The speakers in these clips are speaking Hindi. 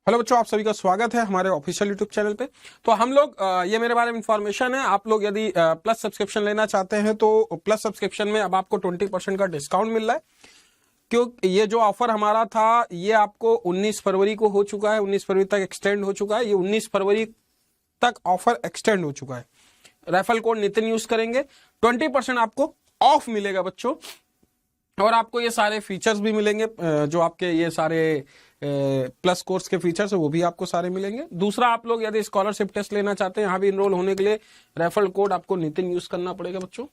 हेलो बच्चों, आप सभी का स्वागत है हमारे ऑफिशियल यूट्यूब चैनल पे। तो हम लोग ये मेरे बारे में इंफॉर्मेशन है। आप लोग यदि प्लस सब्सक्रिप्शन लेना चाहते हैं तो प्लस सब्सक्रिप्शन में अब आपको 20% का डिस्काउंट मिल रहा है। क्यों ये जो ऑफर हमारा था ये आपको 19 फरवरी को हो चुका है, 19 फरवरी तक एक्सटेंड हो चुका है। ये 19 फरवरी तक ऑफर एक्सटेंड हो चुका है। रेफरल कोड नितिन यूज करेंगे 20% आपको ऑफ मिलेगा बच्चों, और आपको ये सारे फीचर्स भी मिलेंगे। जो आपके ये सारे प्लस कोर्स के फीचर्स है वो भी आपको सारे मिलेंगे। दूसरा, आप लोग यदि स्कॉलरशिप टेस्ट लेना चाहते हैं, यहाँ भी इनरोल होने के लिए रेफरल कोड आपको नितिन यूज करना पड़ेगा बच्चों।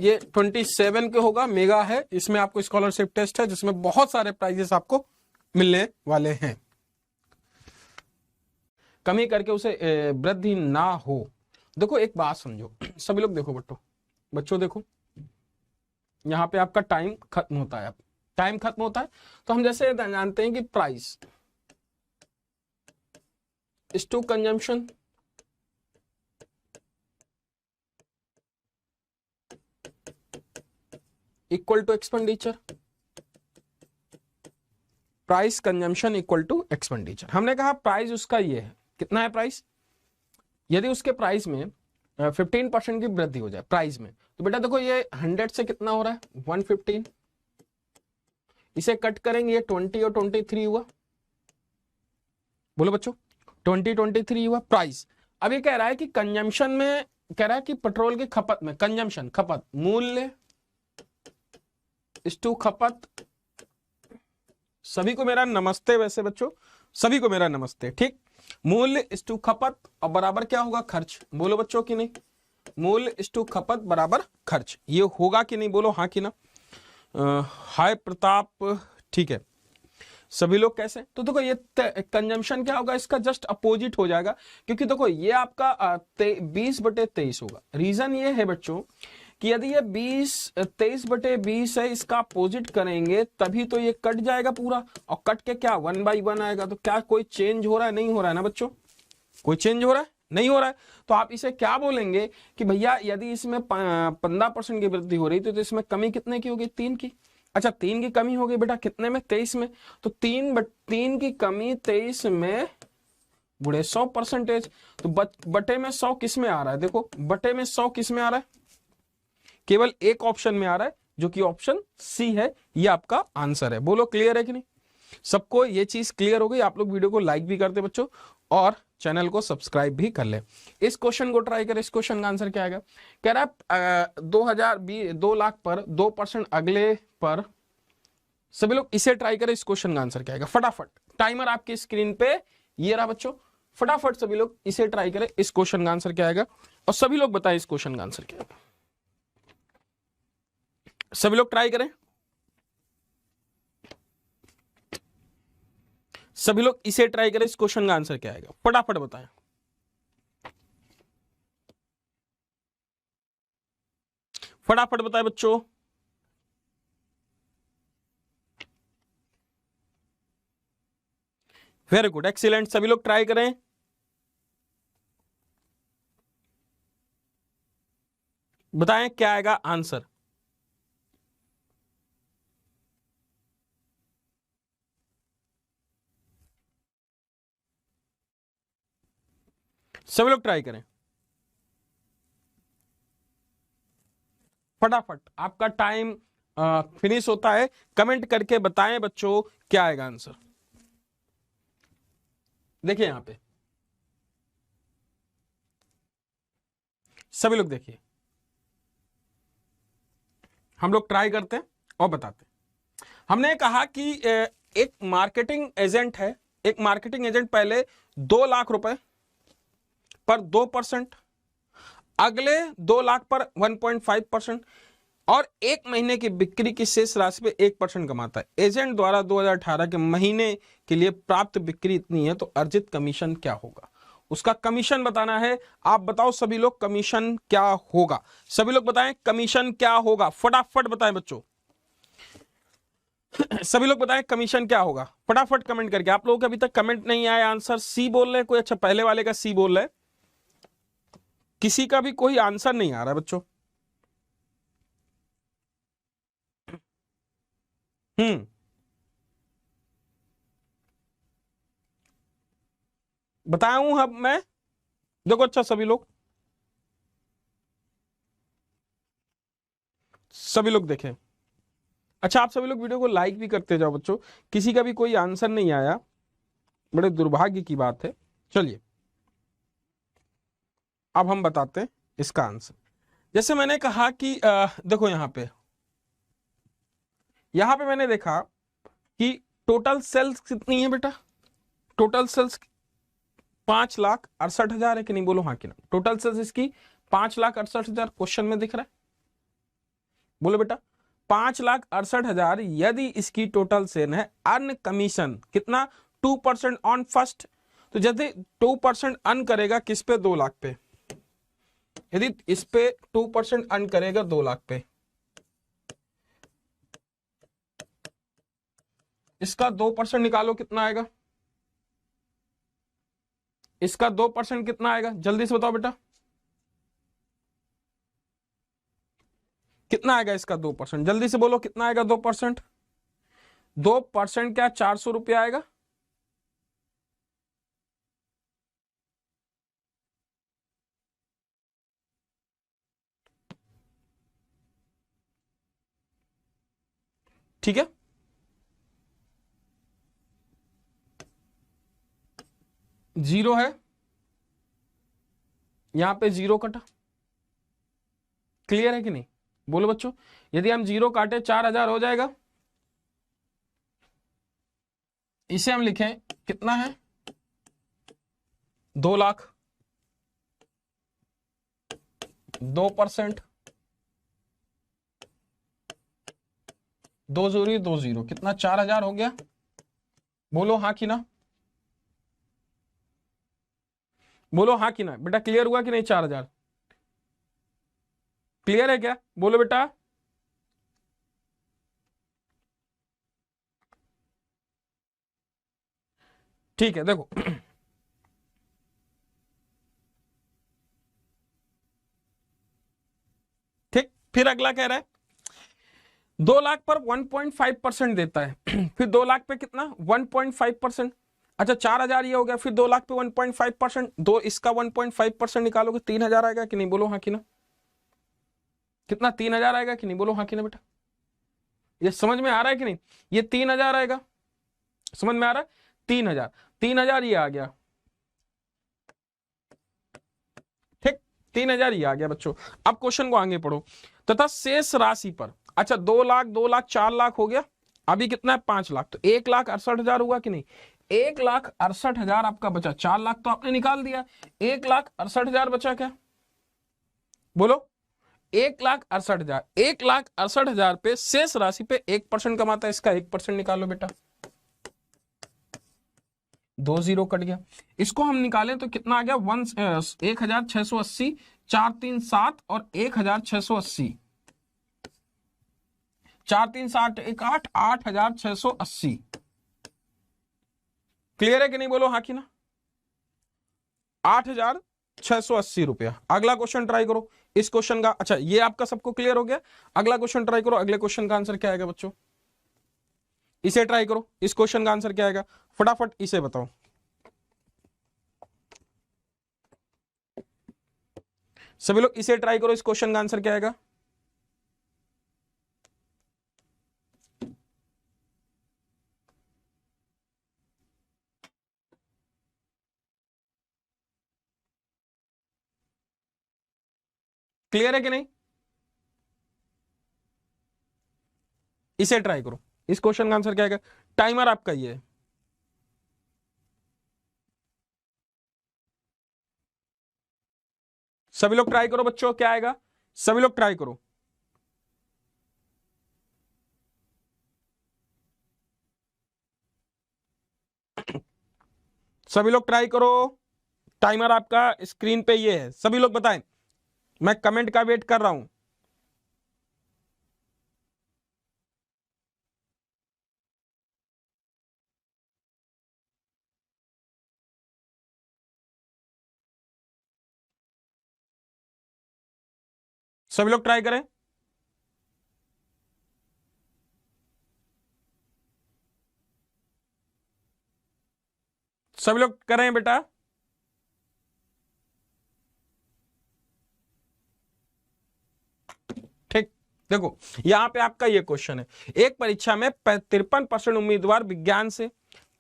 ये 27 के होगा, मेगा है। इसमें आपको स्कॉलरशिप टेस्ट है जिसमें बहुत सारे प्राइजेस आपको मिलने वाले हैं। कमी करके उसे वृद्धि ना हो। देखो एक बात समझो सभी लोग, देखो बच्चों देखो, यहाँ पे आपका टाइम खत्म होता है। टाइम खत्म होता है तो हम जैसे जानते हैं कि price is to consumption equal to expenditure. Price consumption equal to expenditure. हमने कहा प्राइस उसका ये है, कितना है प्राइस। यदि उसके प्राइस में 15% की वृद्धि हो जाए प्राइस में, तो बेटा देखो ये 100 से कितना हो रहा है 115, इसे कट करेंगे ये 20 और 23 हुआ। बोलो बच्चों 23 हुआ प्राइस। अब ये कह रहा है कि कंजम्पशन में, कह रहा है कि पेट्रोल की खपत में, कंजम्पशन खपत, मूल्य इस टू खपत। सभी को मेरा नमस्ते। वैसे बच्चों सभी को मेरा नमस्ते, ठीक। मूल्य इस टू खपत और बराबर क्या होगा खर्च। बोलो बच्चों कि नहीं, मूल्य इस टू खपत बराबर खर्च। ये होगा कि नहीं, बोलो हाँ कि ना। हाय प्रताप, ठीक है। सभी लोग कैसे, तो देखो ये कंजम्पशन क्या होगा, इसका जस्ट अपोजिट हो जाएगा। क्योंकि देखो ये आपका 20/23 होगा। रीजन ये है बच्चों कि यदि ये 23/20 है, इसका अपोजिट करेंगे तभी तो ये कट जाएगा पूरा, और कट के क्या 1/1 आएगा। तो क्या कोई चेंज हो रहा है, नहीं हो रहा है ना बच्चों, कोई चेंज हो रहा है, नहीं हो रहा है। तो आप इसे क्या बोलेंगे कि भैया यदि इसमें 15% की वृद्धि हो रही थी तो इसमें कमी कितने की होगी, 3 की। अच्छा 3 की कमी हो गई बेटा कितने में, 23 में। तो 3 की कमी 23 में बुढ़े 100%। तो बटे में 100 किस में आ रहा है, देखो बटे में 100 किस में आ रहा है, केवल एक ऑप्शन में आ रहा है जो कि ऑप्शन सी है। ये आपका आंसर है। बोलो क्लियर है कि नहीं, सबको ये चीज क्लियर हो गई। आप लोग वीडियो को लाइक भी करते बच्चों और चैनल को सब्सक्राइब भी कर ले। इस क्वेश्चन को ट्राई करें। इस क्वेश्चन का आंसर क्या आएगा, कह रहा है 2 लाख पर 2% अगले पर। सभी लोग इसे ट्राई करें। इस क्वेश्चन का आंसर क्या आएगा, फटाफट टाइमर आपकी स्क्रीन पे ये रहा बच्चों, फटाफट सभी लोग इसे ट्राई करें। इस क्वेश्चन का आंसर क्या आएगा, और सभी लोग बताएं इस क्वेश्चन का आंसर क्या आएगा। सभी लोग ट्राई करें, सभी लोग इसे ट्राई करें। इस क्वेश्चन का आंसर क्या आएगा, फटाफट बताएं। फटाफट बताएं बच्चों। Very good, excellent. सभी लोग ट्राई करें। बताएं क्या आएगा आंसर। सभी लोग ट्राई करें फटाफट, आपका टाइम फिनिश होता है। कमेंट करके बताएं बच्चों क्या आएगा आंसर। देखिए यहां पे सभी लोग देखिए, हम लोग ट्राई करते हैं और बताते हैं। हमने कहा कि एक मार्केटिंग एजेंट है, एक मार्केटिंग एजेंट पहले 2 लाख रुपए पर 2%, अगले 2 लाख पर 1.5%, और 1 महीने की बिक्री की शेष राशि पे 1% कमाता है। एजेंट द्वारा 2018 के महीने के लिए प्राप्त बिक्री इतनी है, तो अर्जित कमीशन क्या होगा, उसका कमीशन बताना है। आप बताओ सभी लोग कमीशन क्या होगा, सभी लोग बताएं कमीशन क्या होगा, फटाफट बताएं बच्चों। सभी लोग बताएं कमीशन क्या होगा, फटाफट कमेंट करके। आप लोगों के अभी तक कमेंट नहीं आया, आंसर सी बोल रहे हैं कोई। अच्छा पहले वाले का सी बोल रहे हैं, किसी का भी कोई आंसर नहीं आ रहा है बच्चों। हम्म बताया हूं अब मैं। देखो अच्छा सभी लोग देखें। अच्छा आप सभी लोग वीडियो को लाइक भी करते जाओ बच्चों। किसी का भी कोई आंसर नहीं आया, बड़े दुर्भाग्य की बात है। चलिए अब हम बताते हैं इसका आंसर। जैसे मैंने कहा कि देखो यहां पे मैंने देखा कि टोटल सेल्स कितनी है बेटा। टोटल सेल्स 5,68,000 है कि नहीं, बोलो हाँ कि ना। टोटल सेल्स इसकी 5,68,000 क्वेश्चन में दिख रहा है। बोलो बेटा 5,68,000 यदि इसकी टोटल सेल है, अर्न कमीशन कितना 2% ऑन फर्स्ट। तो यदि 2% अर्न करेगा किस पे, 2 लाख पे। यदि इस पे 2% अर्न करेगा 2 लाख पे, इसका 2% निकालो कितना आएगा। इसका 2% कितना आएगा, जल्दी से बताओ बेटा। कितना आएगा इसका 2%, जल्दी से बोलो कितना आएगा 2%। 2% क्या 400 रुपया आएगा। ठीक है, जीरो है यहां पे, जीरो कटा। क्लियर है कि नहीं, बोलो बच्चों। यदि हम जीरो काटे 4,000 हो जाएगा। इसे हम लिखें कितना है, 2 लाख। 2%, 2 0 2 0 कितना, 4,000 हो गया। बोलो हाँ कि ना, बोलो हाँ कि ना बेटा। क्लियर हुआ कि नहीं 4,000, क्लियर है क्या, बोलो बेटा। ठीक है देखो ठीक, फिर अगला कह रहा है 2 लाख पर 1.5% देता है फिर 2 लाख पे कितना 1.5%। अच्छा 4,000 ये हो गया, फिर 2 लाख पे 1.5%, दो इसका 1.5% निकालोगे 3,000 आएगा कि नहीं, बोलो हाँ कि ना। कितना 3,000 आएगा कि नहीं, बोलो हाँ कि ना बेटा। ये समझ में आ रहा है कि नहीं, ये 3,000 आएगा, समझ में आ रहा है। 3,000, 3,000 ये आ गया। ठीक, 3,000 ये आ गया बच्चों। अब क्वेश्चन को आगे पढ़ो। तथा शेष राशि पर, अच्छा 2 लाख 2 लाख 4 लाख हो गया, अभी कितना है 5 लाख, तो 1,68,000 हुआ कि नहीं। 1,68,000 आपका बचा, 4 लाख तो आपने निकाल दिया, 1,68,000 बचा क्या, बोलो। 1,68,000, 1,68,000 पे शेष राशि पे 1% कमाता है, इसका 1% निकालो बेटा। 2 0 कट गया। इसको हम निकालें तो कितना आ गया, 1,680, 4 3 7 और 1,680, 4 3 7 1 8, 8,680। क्लियर है कि नहीं, बोलो हाँ कि ना। 8,680 रुपया। अगला क्वेश्चन ट्राई करो इस क्वेश्चन का। अच्छा ये आपका सबको क्लियर हो गया। अगला क्वेश्चन ट्राई करो, अगले क्वेश्चन का आंसर क्या आएगा बच्चों। इसे ट्राई करो, इस क्वेश्चन का आंसर क्या आएगा, फटाफट इसे बताओ। सभी लोग इसे ट्राई करो, इस क्वेश्चन का आंसर क्या आएगा। क्लियर है कि नहीं, इसे ट्राई करो, इस क्वेश्चन का आंसर क्या आएगा। टाइमर आपका ये है। सभी लोग ट्राई करो बच्चों, क्या आएगा, सभी लोग ट्राई करो। सभी लोग ट्राई करो, टाइमर आपका स्क्रीन पे ये है, सभी लोग बताएं, मैं कमेंट का वेट कर रहा हूं। सभी लोग ट्राई करें। सभी लोग करें बेटा। देखो यहां पे आपका ये क्वेश्चन है, एक परीक्षा में 53% उम्मीदवार विज्ञान से,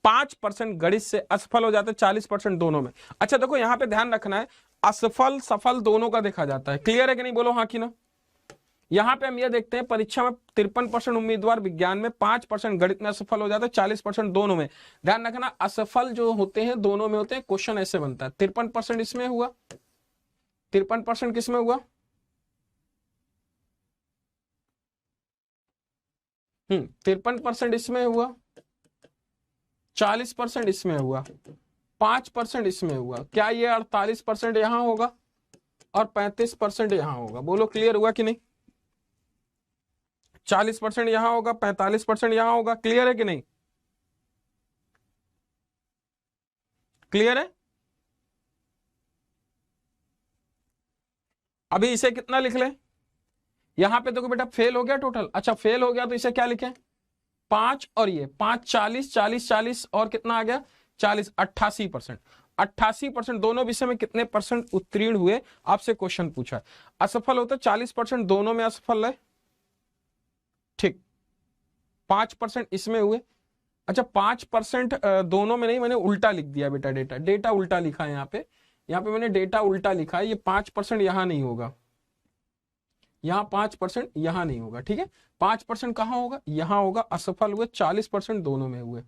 5% गणित से असफल हो जाते, 40% दोनों में। अच्छा देखो यहां पे ध्यान रखना है, असफल सफल दोनों का देखा जाता है। क्लियर है कि नहीं, बोलो हाँ कि ना। यहां पे हम ये देखते हैं परीक्षा में 53% उम्मीदवार विज्ञान में, 5% गणित में असफल हो जाते हैं, 40% दोनों में। ध्यान रखना असफल जो होते हैं दोनों में होते हैं। क्वेश्चन ऐसे बनता है, 53% इसमें हुआ, 53% किसमें हुआ, 53% इसमें हुआ, 40% इसमें हुआ, 5% इसमें हुआ। क्या ये 48% यहां होगा और 35% यहां होगा? बोलो क्लियर हुआ कि नहीं। 40% यहां होगा, 45% यहां होगा। क्लियर है कि नहीं, क्लियर है। अभी इसे कितना लिख ले, यहां पे देखो बेटा फेल हो गया टोटल। अच्छा फेल हो गया तो इसे क्या लिखें, 5 और ये 5, 40, 40, 40 और कितना आ गया 40, 88%। 88% दोनों विषय में कितने परसेंट उत्तीर्ण हुए, आपसे क्वेश्चन पूछा है। असफल होते 40% दोनों में असफल है, ठीक। 5% इसमें हुए। अच्छा 5% दोनों में नहीं, मैंने उल्टा लिख दिया बेटा, डेटा डेटा उल्टा लिखा है यहाँ पे, यहाँ पे मैंने डेटा उल्टा लिखा है। ये 5% यहां नहीं होगा, यहाँ 5% यहां नहीं होगा, ठीक है। 5% कहां होगा, यहां होगा। असफल हुए 40% दोनों में हुए,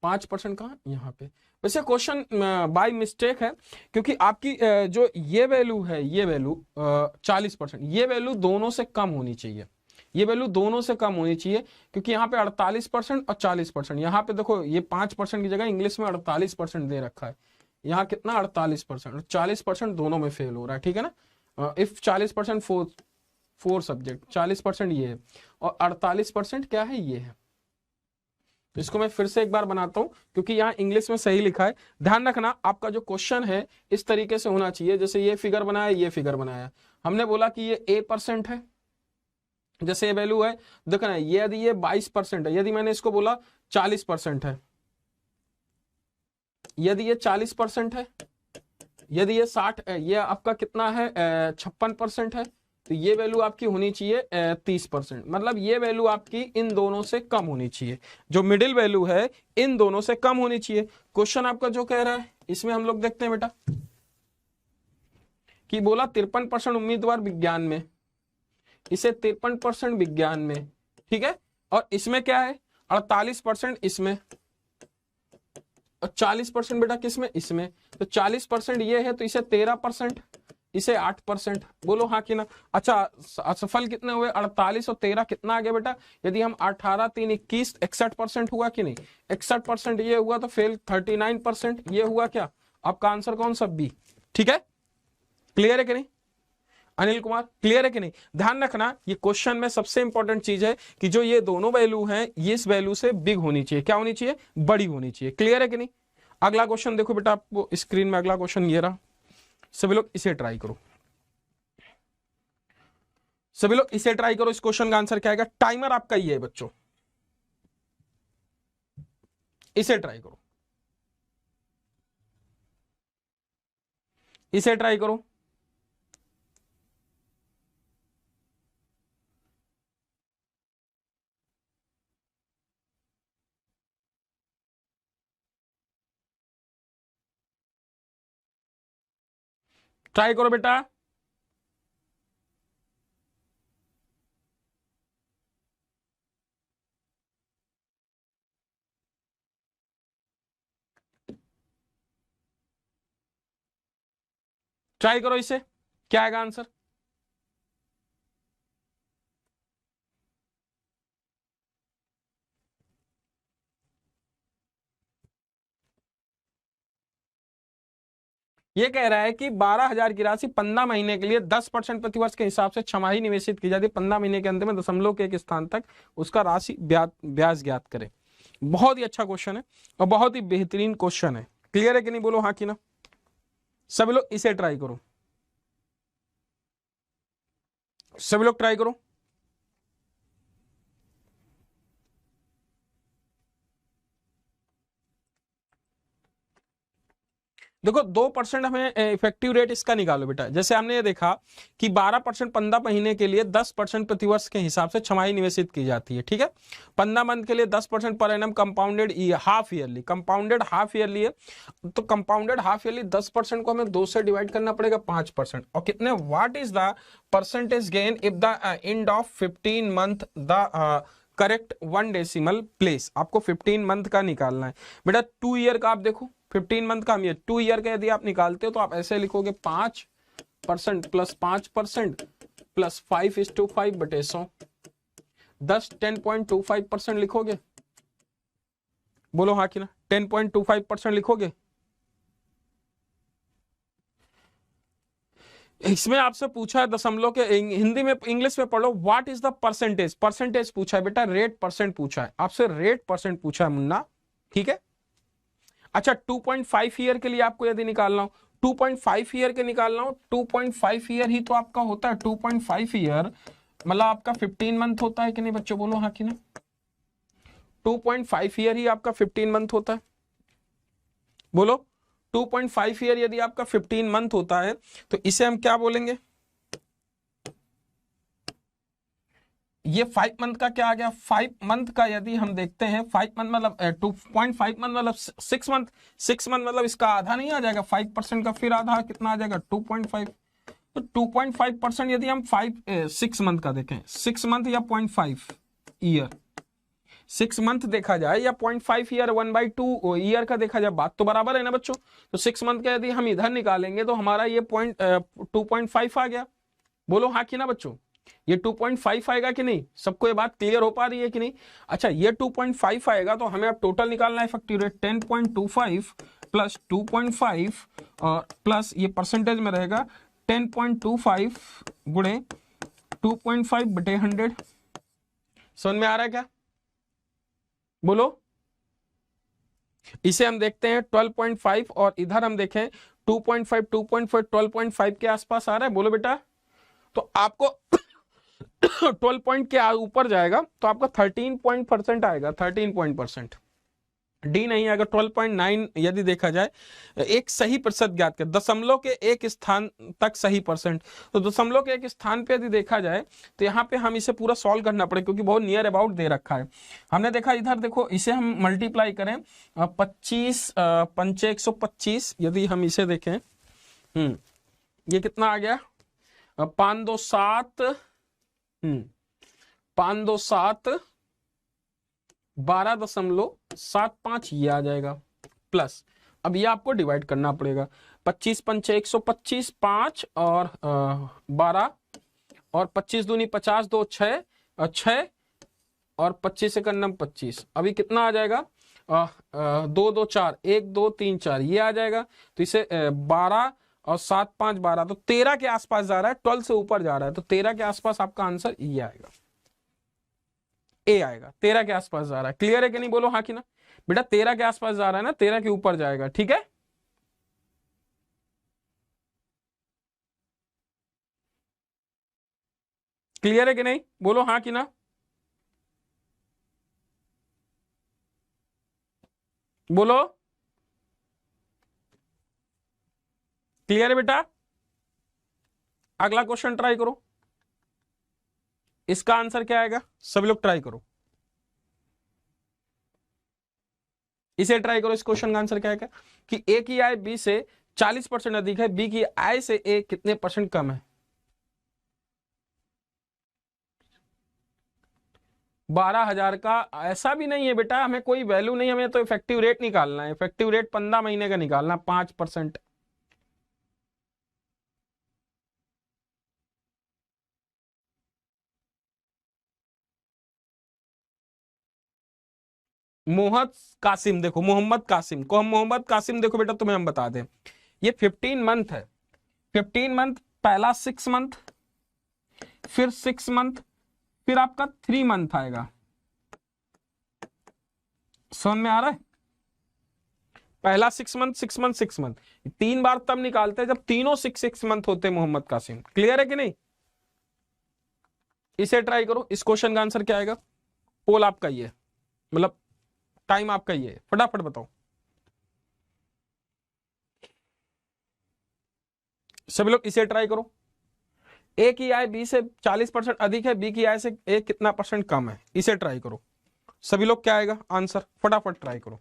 5% कहां, यहाँ पे। वैसे क्वेश्चन बाय मिस्टेक है, क्योंकि आपकी जो ये वैल्यू है, ये वैल्यू 40%, ये वैल्यू दोनों से कम होनी चाहिए, ये वैल्यू दोनों से कम होनी चाहिए, क्योंकि यहाँ पे 48% और 40%। यहाँ पे देखो ये 5% की जगह इंग्लिश में 48% दे रखा है, यहाँ कितना 48%, और 40% दोनों में फेल हो रहा है, ठीक है ना। इफ 40% फोर सब्जेक्ट, 40% ये है और 48% क्या है, ये है। तो इसको मैं फिर से एक बार बनाता हूं, क्योंकि यहाँ इंग्लिश में सही लिखा है। ध्यान रखना आपका जो क्वेश्चन है इस तरीके से होना चाहिए, जैसे ये फिगर बनाया, ये फिगर बनाया, हमने बोला कि ये A% है, जैसे ये वैल्यू है, देखना ये यदि ये 22% है, यदि मैंने इसको बोला 40% है, यदि ये 40% है, यदि ये 60 है, ये आपका कितना है 56% है, तो ये वैल्यू आपकी होनी चाहिए 30%। मतलब ये वैल्यू आपकी इन दोनों से कम होनी चाहिए, जो मिडिल वैल्यू है इन दोनों से कम होनी चाहिए। क्वेश्चन आपका जो कह रहा है इसमें हम लोग देखते हैं बेटा, कि बोला 53% उम्मीदवार विज्ञान में, इसे 53% विज्ञान में, ठीक है। और इसमें क्या है 48% इसमें, और 40% बेटा किसमें, इसमें। तो 40% ये है, तो इसे 13%, इसे 8%। बोलो हाँ कि ना। अच्छा असफल कितने हुए 48 और 13 कितना आ गया बेटा, यदि हम 18, 3, 21, 61% हुआ कि नहीं, 61% ये हुआ, तो फेल 39% ये हुआ। क्या आपका आंसर कौन सा, बी, ठीक है। क्लियर है कि नहीं अनिल कुमार, क्लियर है कि नहीं। ध्यान रखना ये क्वेश्चन में सबसे इंपॉर्टेंट चीज है कि जो ये दोनों वैल्यू हैं ये इस वैल्यू से बिग होनी चाहिए, क्या होनी चाहिए, बड़ी होनी चाहिए। क्लियर है कि नहीं। अगला क्वेश्चन देखो बेटा, आपको स्क्रीन में अगला क्वेश्चन ये रहा, सभी लोग इसे ट्राई करो, सभी लोग इसे ट्राई करो। इस क्वेश्चन का आंसर क्या आएगा, टाइमर आपका ये है बच्चों, इसे ट्राई करो, इसे ट्राई करो। ट्राई करो बेटा, ट्राई करो इसे, क्या आएगा आंसर। ये कह रहा है कि 12,000 की राशि 15 महीने के लिए 10% प्रतिवर्ष के हिसाब से छमाही निवेशित की जाती है। 15 महीने के अंत में दशमलव के एक स्थान तक उसका राशि ब्याज ज्ञात करें। बहुत ही अच्छा क्वेश्चन है और बहुत ही बेहतरीन क्वेश्चन है। क्लियर है कि नहीं, बोलो हाँ कि ना। सभी लोग इसे ट्राई करो, सभी लोग ट्राई करो। देखो 2% हमें इफेक्टिव रेट इसका निकालो बेटा। जैसे हमने ये देखा कि 12% 15 महीने के लिए 10% प्रतिवर्ष के हिसाब से छमाही निवेशित की जाती है, ठीक है। 15 मंथ के लिए 10% per annum compounded half yearly, compounded half yearly है, तो कंपाउंडेड हाफ ईयरली 10% को हमें 2 से डिवाइड करना पड़ेगा 5%। और कितने, what is the percentage gain if the end of 15 month the correct 1 decimal place. आपको 15 मंथ का निकालना है बेटा। 2 ईयर का आप देखो, 15 मंथ का हम ये 2 ईयर का यदि आप निकालते हो तो आप ऐसे लिखोगे 5% प्लस 5% प्लस 5:5 बटे 100, 10.25% लिखोगे। बोलो हाँ कि ना, 10.25% लिखोगे। इसमें आपसे पूछा है दशमलव के, हिंदी में इंग्लिश में पढ़ो, what is the percentage. Percentage पूछा है बेटा, रेट परसेंट पूछा है आपसे, रेट परसेंट पूछा है मुन्ना, ठीक है। अच्छा 2.5 ईयर के लिए आपको यदि निकालना हो, 2.5 ईयर के निकालना हो, 2.5 ईयर ही तो आपका होता है। 2.5 ईयर मतलब आपका 15 मंथ होता है कि नहीं बच्चों, बोलो हाँ कि ना। 2.5 ईयर ही आपका 15 मंथ होता है, बोलो। 2.5 ईयर यदि आपका 15 मंथ होता है तो इसे हम क्या बोलेंगे, ये 5 मंथ का क्या आ गया। 5 मंथ का यदि हम देखते हैं, 5 मंथ मतलब 2.5 मंथ मतलब 6 मंथ, 6 मंथ मतलब इसका आधा नहीं आ जाएगा 5% का, फिर आधा कितना आ जाएगा 2.5। तो 2.5% यदि हम 6 मंथ का देखें, 6 मंथ या 0.5 ईयर, 6 मंथ देखा जाए या 0.5 ईयर, 1/2 ईयर का देखा जाए, बात तो बराबर है ना बच्चों। तो 6 मंथ का यदि हम इधर निकालेंगे तो हमारा ये 2.5 आ गया। बोलो हाँ कि ना बच्चों, ये 2.5 आएगा कि नहीं, सबको ये बात क्लियर हो पा रही है कि नहीं। अच्छा ये 2.5 आएगा तो हमें अब टोटल निकालना है इफेक्टिव रेट, 10.25 प्लस 2.5 और प्लस ये परसेंटेज में रहेगा 10.25 गुणे 2.5 बटे 100। समझ में आ रहा है क्या, बोलो। इसे हम देखते हैं 12.5 और इधर हम देखें 2.5, 12.5 के आसपास आ रहा है, बोलो बेटा। तो आपको 12 पॉइंट के ऊपर जाएगा तो आपका 13% आएगा, 13%। डी नहीं आएगा। 12.9 यदि देखा जाए, एक सही प्रतिशत ज्ञात कर, दशमलव के एक स्थान तक सही परसेंट। तो दशमलव के एक स्थान पे यदि देखा जाए तो यहाँ पे हम इसे पूरा सॉल्व करना पड़ेगा क्योंकि बहुत नियर अबाउट दे रखा है। हमने देखा इधर देखो, इसे हम मल्टीप्लाई करें 25 पंचे 125, यदि हम इसे देखें, ये कितना आ गया 5 2 7, 5 2 7 12.75 ये आ जाएगा, प्लस अब ये आपको डिवाइड करना पड़ेगा। 25 पंचे 125, 5 और 12 और 25 दूनी 50, 2 6 6 और 25 से करना 25, अभी कितना आ जाएगा 2 2 4, 1 2 3 4 ये आ जाएगा। तो इसे 12 और 7 5 12, तो 13 के आसपास जा रहा है, 12 से ऊपर जा रहा है, तो 13 के आसपास आपका आंसर ये आएगा, ए आएगा। 13 के आसपास जा रहा है, क्लियर है कि नहीं, बोलो हाँ कि ना। बेटा 13 के आसपास जा रहा है ना, 13 के ऊपर जाएगा, ठीक है। क्लियर है कि नहीं, बोलो हाँ कि ना। बोलो क्लियर है बेटा। अगला क्वेश्चन ट्राई करो, इसका आंसर क्या आएगा, सभी लोग ट्राई करो, इसे ट्राई करो। इस क्वेश्चन का आंसर क्या है कि ए की आय बी से 40% अधिक है, बी की आय से ए कितने परसेंट कम है। 12,000 का ऐसा भी नहीं है बेटा, हमें कोई वैल्यू नहीं, हमें तो इफेक्टिव रेट निकालना है। इफेक्टिव रेट 15 महीने का निकालना, 5%। मोहम्मद कासिम, देखो मोहम्मद कासिम को हम, मोहम्मद कासिम देखो बेटा तुम्हें हम बता दें, ये 15 मंथ है। 15 मंथ, पहला 6 मंथ, फिर 6 मंथ, फिर आपका 3 मंथ आएगा। समझ में आ रहा है, पहला 6 मंथ 6 मंथ 6 मंथ, 3 बार तब निकालते हैं जब तीनों 6 मंथ होते हैं मोहम्मद कासिम, क्लियर है कि नहीं। इसे ट्राई करो, इस क्वेश्चन का आंसर क्या आएगा। पोल आपका ये, मतलब टाइम आपका ये, फटाफट बताओ। सभी लोग इसे ट्राई करो। ए की आय बी से 40% अधिक है, बी की आय से ए कितना परसेंट कम है, इसे ट्राई करो। सभी लोग क्या आएगा आंसर, फटाफट ट्राई करो।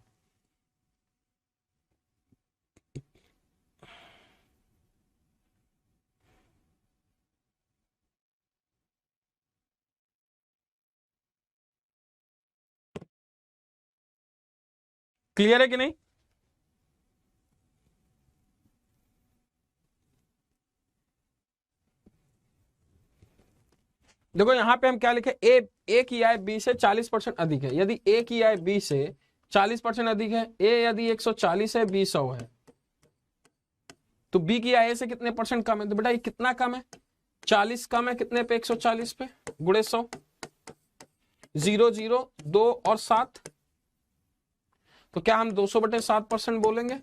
क्लियर है कि नहीं? देखो यहां पे हम क्या लिखे, ए की आय बी से 40% अधिक है। यदि ए की आय बी से 40% अधिक है, ए यदि 140 है, बी 100 है, तो बी की आय से कितने परसेंट कम है? तो बेटा ये कितना कम है? 40 कम है कितने पे? 140 पे, गुणे 100, 0 0 2 और 7, तो क्या हम 200/7% बोलेंगे?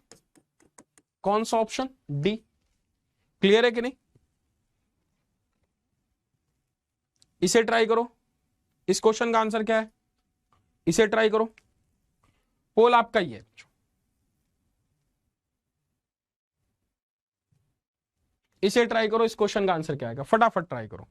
कौन सा ऑप्शन? डी। क्लियर है कि नहीं? इसे ट्राई करो। इस क्वेश्चन का आंसर क्या है, इसे ट्राई करो। पोल आपका ही है, इसे ट्राई करो। इस क्वेश्चन का आंसर क्या आएगा, फटाफट ट्राई करो।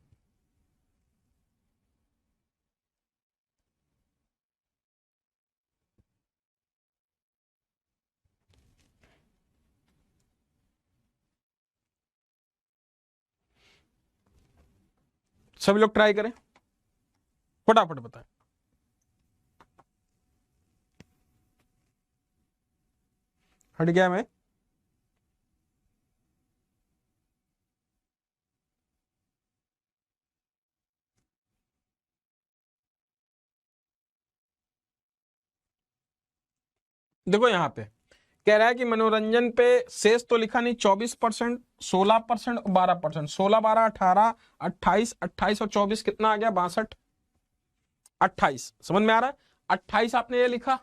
सभी लोग ट्राई करें, फटाफट बताएं। हट गया मैं? देखो यहां पे कह रहा है कि मनोरंजन पे शेष तो लिखा नहीं, 24%, 16% और 12%। 16 12 18 28, 28 और 24 कितना आ गया? 62। 28 समझ में आ रहा है? 28 आपने ये लिखा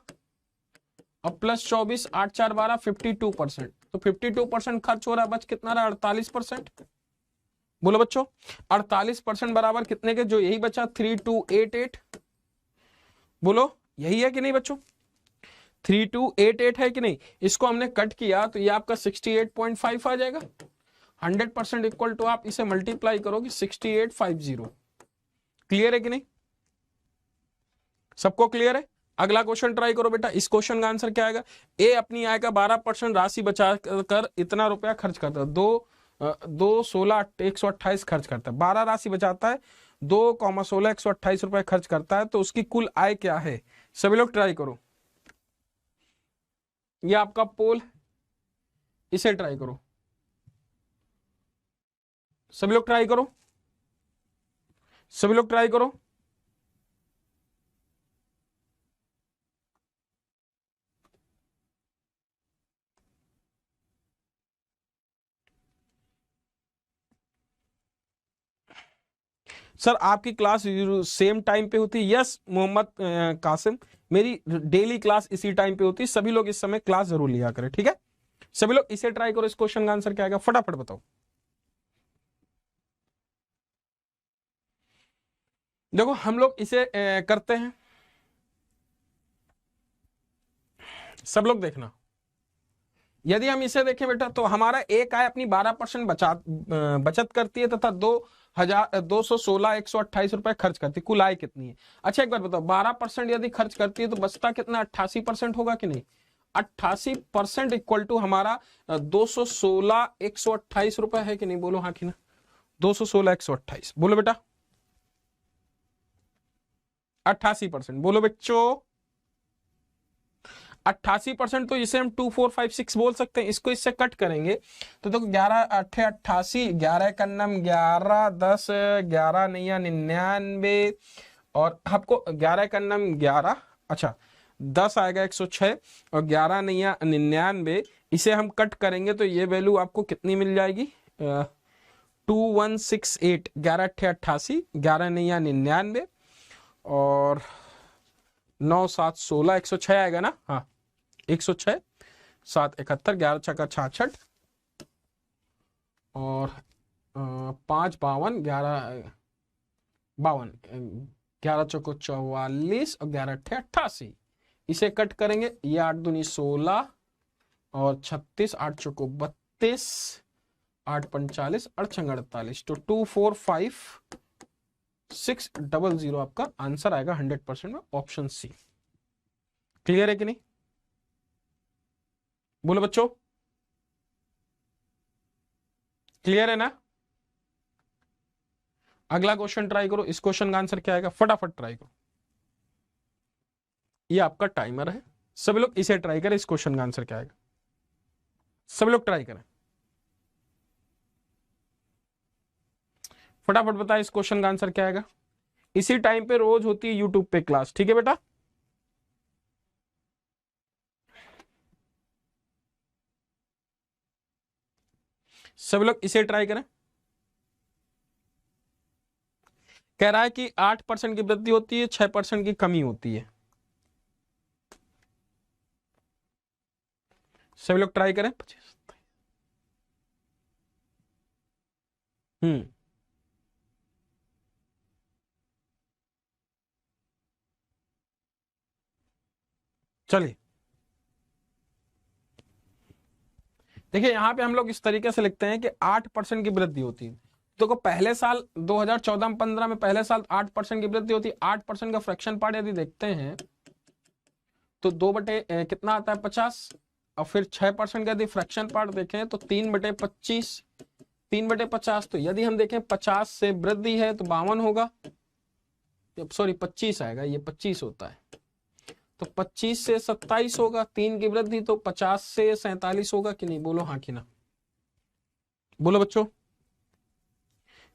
और प्लस 24, 8 4 12, 52%। तो 52% खर्च हो रहा है, बच कितना रहा? 48%। बोलो बच्चों, 48% बराबर कितने के? जो यही बचा 3288। बोलो यही है कि नहीं बच्चों? 3288 है कि नहीं? इसको हमने कट किया तो ये आपका 68.5 आ जाएगा। 100% इक्वल टू आप इसे मल्टीप्लाई करोगे 6850। क्लियर है कि नहीं? सबको क्लियर है? अगला क्वेश्चन ट्राई करो बेटा। इस क्वेश्चन का आंसर क्या आएगा? ए अपनी आय का 12% राशि बचा कर इतना रुपया खर्च करता है। 128 खर्च करता है, 12 राशि बचाता है, 2, 16 128 रुपए खर्च करता है, तो उसकी कुल आय क्या है? सभी लोग ट्राई करो। ये आपका पोल, इसे ट्राई करो। सभी लोग ट्राई करो, सभी लोग ट्राई करो। सर आपकी क्लास सेम टाइम पे होती है? यस मोहम्मद कासिम, मेरी डेली क्लास इसी टाइम पे होती है। सभी लोग इस समय क्लास जरूर लिया करें, ठीक है? सभी लोग इसे ट्राई करो। इस क्वेश्चन का आंसर क्या आएगा, फटाफट बताओ। देखो हम लोग इसे करते हैं, सब लोग देखना। यदि हम इसे देखें बेटा तो हमारा एक आय अपनी 12% बचत करती है तथा 216 रुपए खर्च करती है। कुल आय कितनी है? अच्छा एक बार बताओ, 12% यदि खर्च करती है तो बचता कितना? 88% होगा कि नहीं? 88% इक्वल टू हमारा 216 रुपए है कि नहीं? बोलो हाँ कि ना? 216 बोलो बेटा। 88%, बोलो बच्चों। 88% तो इसे हम 2456 बोल सकते हैं। इसको इससे कट करेंगे तो देखो 11 8 88, 11 का नम 11, 10 11 नैया 99 और आपको 11 का नम 11, अच्छा 10 आएगा 106 और 11 नैया 99। इसे हम कट करेंगे तो ये वैल्यू आपको कितनी मिल जाएगी? 2168। 11 8 88, 11 नैया 99 और 9 7 16, 106 आएगा ना? हाँ 106, 7 71, 11 छक्का 66 और 5 52, 11 52, 11 चौको 44 और 11 अट्ठे 88। इसे कट करेंगे, ये 8 दूनी 16 और 36, 8 चौको 32 8 45 अड़छंग 48, तो 245600 आपका आंसर आएगा 100% में, ऑप्शन सी। क्लियर है कि नहीं? बोलो बच्चों, क्लियर है ना? अगला क्वेश्चन ट्राई करो, इस क्वेश्चन का आंसर क्या आएगा, फटाफट ट्राई करो। ये आपका टाइमर है, सभी लोग इसे ट्राई करें, इस क्वेश्चन का आंसर क्या आएगा, सभी लोग ट्राई करें, फटाफट बताएं इस क्वेश्चन का आंसर क्या आएगा। इसी टाइम पे रोज होती है यूट्यूब पे क्लास, ठीक है बेटा? सब लोग इसे ट्राई करें। कह रहा है कि 8% की वृद्धि होती है, 6% की कमी होती है। सभी लोग ट्राई करें। चलिए देखिए, यहां पे हम लोग इस तरीके से लिखते हैं कि 8% की वृद्धि होती है। तो पहले साल 2014-15 में पहले साल 8% की वृद्धि होती है। 8% का फ्रैक्शन पार्ट यदि देखते हैं तो 2 बटे कितना आता है 50, और फिर 6% का यदि फ्रैक्शन पार्ट देखें तो 3 बटे 25, 3 बटे 50। तो यदि हम देखें 50 से वृद्धि है तो 52 होगा, सॉरी 25 आएगा, ये 25 होता है। तो 25 से 27 होगा, 3 की वृद्धि, तो 50 से 47 होगा कि नहीं? बोलो हाँ कि ना, बोलो बच्चों,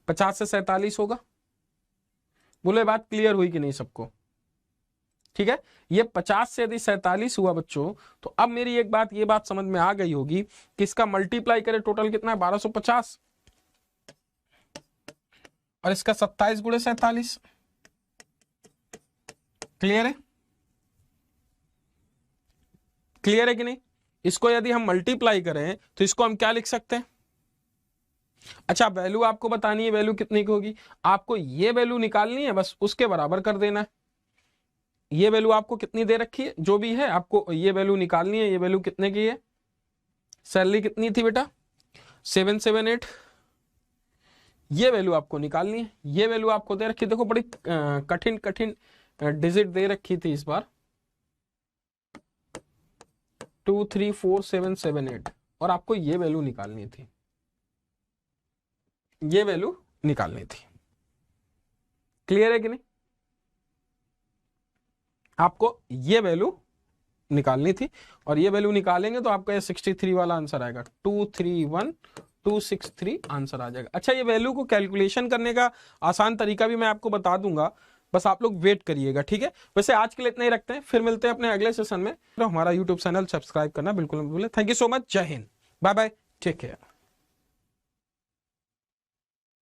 50 से 47 होगा। बोलो ये बात क्लियर हुई कि नहीं सबको? ठीक है, ये 50 से यदि 47 हुआ बच्चों, तो अब मेरी एक बात, ये बात समझ में आ गई होगी कि इसका मल्टीप्लाई करें, टोटल कितना है 1250, और इसका 27 गुणे 47। क्लियर है? क्लियर है कि नहीं? इसको यदि हम मल्टीप्लाई करें तो इसको हम क्या लिख सकते हैं? अच्छा, वैल्यू आपको बतानी है, वैल्यू कितनी की होगी, आपको ये वैल्यू निकालनी है, बस उसके बराबर कर देना है। ये वैल्यू आपको कितनी दे रखी है, जो भी है आपको ये वैल्यू निकालनी है। ये वैल्यू कितने की है? सैलरी कितनी थी बेटा? 778। ये वैल्यू आपको निकालनी है। ये वैल्यू आपको दे रखी, देखो बड़ी कठिन कठिन डिजिट दे रखी थी इस बार, 234778, और आपको ये वैल्यू निकालनी थी, ये वैल्यू निकालनी थी। क्लियर है कि नहीं? आपको ये वैल्यू निकालनी थी, और ये वैल्यू निकालेंगे तो आपका ये 63 वाला आंसर आएगा, 231263 आंसर आ जाएगा। अच्छा, ये वैल्यू को कैलकुलेशन करने का आसान तरीका भी मैं आपको बता दूंगा, बस आप लोग वेट करिएगा, ठीक है? वैसे आज के लिए इतना ही रखते हैं, फिर मिलते हैं अपने अगले सेशन में। तो हमारा यूट्यूब चैनल सब्सक्राइब करना बिल्कुल मत भूलें। थैंक यू सो मच, जय हिंद, बाय बाय, टेक केयर।